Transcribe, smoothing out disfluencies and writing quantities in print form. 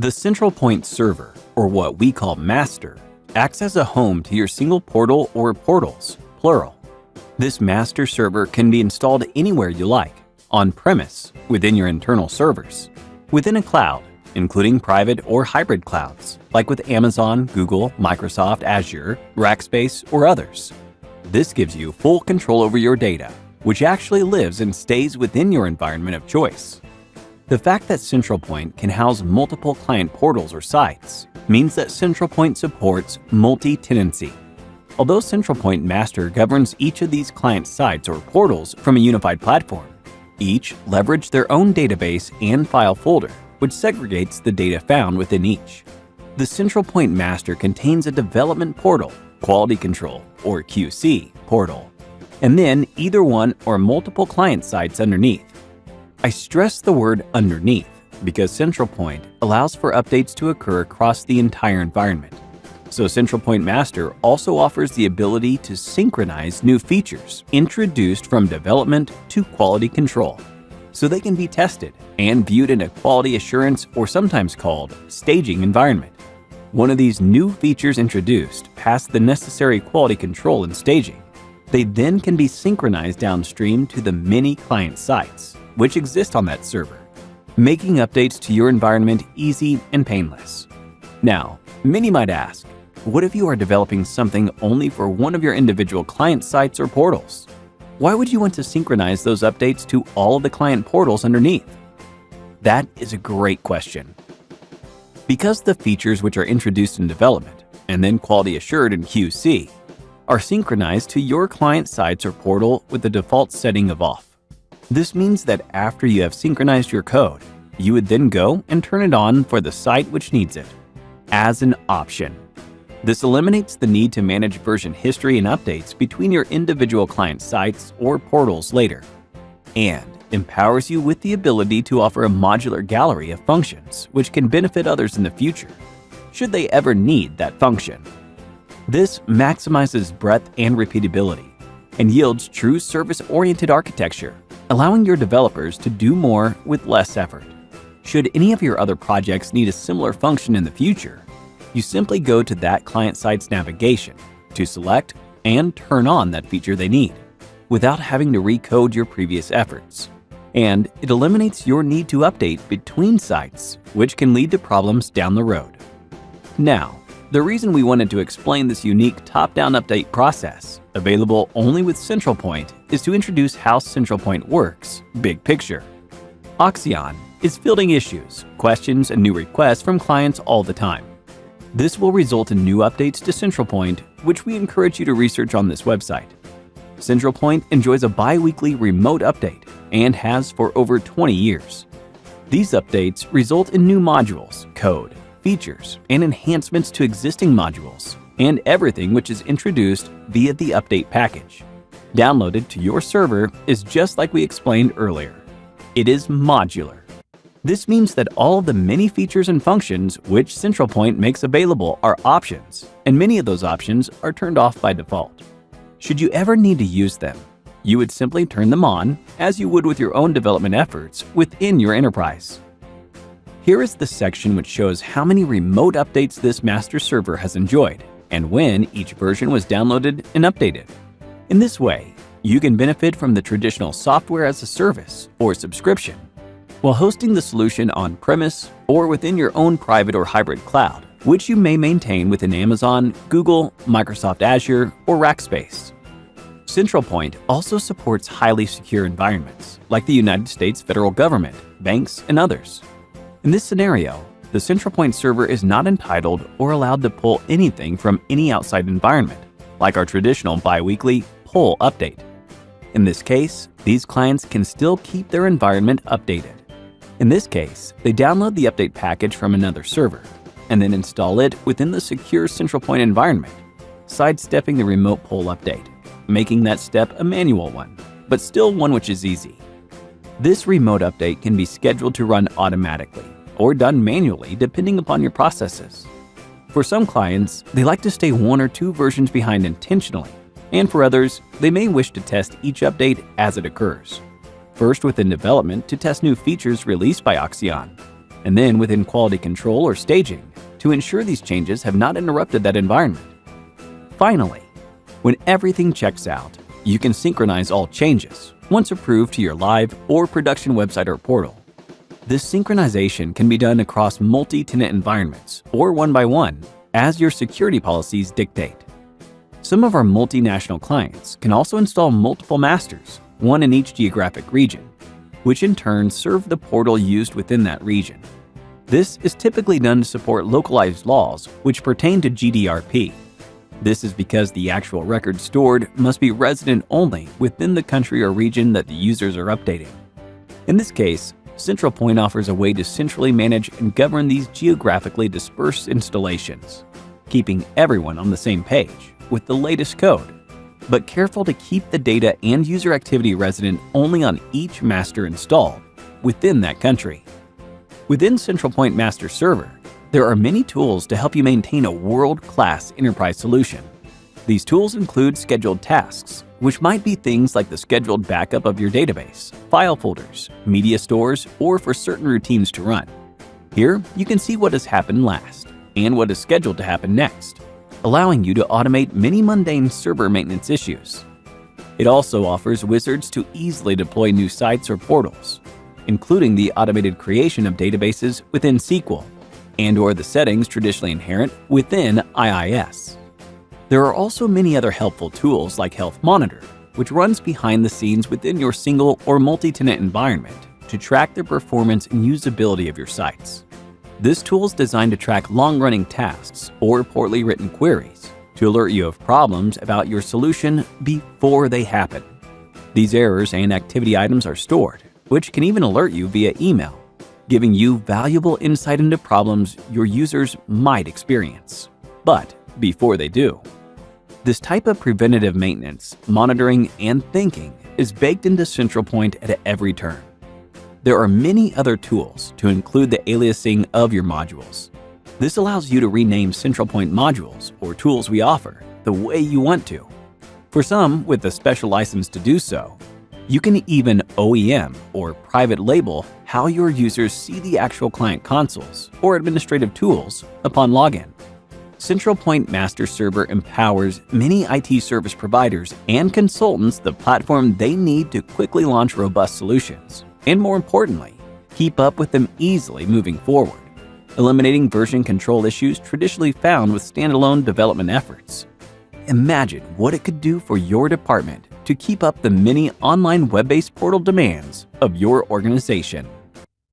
The Centralpoint Server, or what we call Master, acts as a home to your single portal or portals, plural. This master server can be installed anywhere you like, on-premise, within your internal servers, within a cloud, including private or hybrid clouds, like with Amazon, Google, Microsoft, Azure, Rackspace, or others. This gives you full control over your data, which actually lives and stays within your environment of choice. The fact that Centralpoint can house multiple client portals or sites means that Centralpoint supports multi-tenancy. Although Centralpoint Master governs each of these client sites or portals from a unified platform, each leverage their own database and file folder, which segregates the data found within each. The Centralpoint Master contains a development portal, quality control, or QC portal, and then either one or multiple client sites underneath. I stress the word underneath because Centralpoint allows for updates to occur across the entire environment. So Centralpoint Master also offers the ability to synchronize new features introduced from development to quality control, so they can be tested and viewed in a quality assurance or sometimes called staging environment. One of these new features introduced past the necessary quality control and staging. They then can be synchronized downstream to the many client sites which exist on that server, making updates to your environment easy and painless. Now, many might ask, what if you are developing something only for one of your individual client sites or portals? Why would you want to synchronize those updates to all of the client portals underneath? That is a great question. Because the features which are introduced in development and then quality assured in QC are synchronized to your client sites or portal with the default setting of off. This means that after you have synchronized your code, you would then go and turn it on for the site which needs it, as an option. This eliminates the need to manage version history and updates between your individual client sites or portals later, and empowers you with the ability to offer a modular gallery of functions which can benefit others in the future, should they ever need that function. This maximizes breadth and repeatability, and yields true service-oriented architecture, allowing your developers to do more with less effort. Should any of your other projects need a similar function in the future, you simply go to that client site's navigation to select and turn on that feature they need, without having to recode your previous efforts. And it eliminates your need to update between sites, which can lead to problems down the road. Now, the reason we wanted to explain this unique top-down update process, available only with Centralpoint, is to introduce how Centralpoint works, big picture. Oxcyon is fielding issues, questions, and new requests from clients all the time. This will result in new updates to Centralpoint, which we encourage you to research on this website. Centralpoint enjoys a bi-weekly remote update and has for over 20 years. These updates result in new modules, code, features, and enhancements to existing modules, and everything which is introduced via the update package. Downloaded to your server is just like we explained earlier. It is modular. This means that all of the many features and functions which Centralpoint makes available are options, and many of those options are turned off by default. Should you ever need to use them, you would simply turn them on, as you would with your own development efforts within your enterprise. Here is the section which shows how many remote updates this master server has enjoyed, and when each version was downloaded and updated. In this way, you can benefit from the traditional software as a service or subscription, while hosting the solution on-premise or within your own private or hybrid cloud, which you may maintain within Amazon, Google, Microsoft Azure, or Rackspace. Centralpoint also supports highly secure environments, like the United States federal government, banks, and others. In this scenario, the Centralpoint server is not entitled or allowed to pull anything from any outside environment, like our traditional bi-weekly pull update. In this case, these clients can still keep their environment updated. In this case, they download the update package from another server, and then install it within the secure Centralpoint environment, sidestepping the remote pull update, making that step a manual one, but still one which is easy. This remote update can be scheduled to run automatically or done manually depending upon your processes. For some clients, they like to stay 1 or 2 versions behind intentionally, and for others, they may wish to test each update as it occurs. First within development to test new features released by Oxcyon, and then within quality control or staging to ensure these changes have not interrupted that environment. Finally, when everything checks out, you can synchronize all changes once approved to your live or production website or portal. This synchronization can be done across multi-tenant environments or one by one as your security policies dictate. Some of our multinational clients can also install multiple masters, one in each geographic region, which in turn serve the portal used within that region. This is typically done to support localized laws which pertain to GDPR. This is because the actual record stored must be resident only within the country or region that the users are updating. In this case, Centralpoint offers a way to centrally manage and govern these geographically dispersed installations, keeping everyone on the same page with the latest code, but careful to keep the data and user activity resident only on each master installed within that country. Within Centralpoint Master Server, there are many tools to help you maintain a world-class enterprise solution. These tools include scheduled tasks, which might be things like the scheduled backup of your database, file folders, media stores, or for certain routines to run. Here, you can see what has happened last and what is scheduled to happen next, allowing you to automate many mundane server maintenance issues. It also offers wizards to easily deploy new sites or portals, including the automated creation of databases within SQL and/or the settings traditionally inherent within IIS. There are also many other helpful tools like Health Monitor, which runs behind the scenes within your single or multi-tenant environment to track the performance and usability of your sites. This tool is designed to track long-running tasks or poorly written queries to alert you of problems about your solution before they happen. These errors and activity items are stored, which can even alert you via email, giving you valuable insight into problems your users might experience, but before they do. This type of preventative maintenance, monitoring, and thinking is baked into Centralpoint at every turn. There are many other tools to include the aliasing of your modules. This allows you to rename Centralpoint modules or tools we offer the way you want to. For some with a special license to do so, you can even OEM or private label how your users see the actual client consoles or administrative tools upon login. Centralpoint Master Server empowers many IT service providers and consultants the platform they need to quickly launch robust solutions, and more importantly, keep up with them easily moving forward, eliminating version control issues traditionally found with standalone development efforts. Imagine what it could do for your department to keep up the many online web-based portal demands of your organization.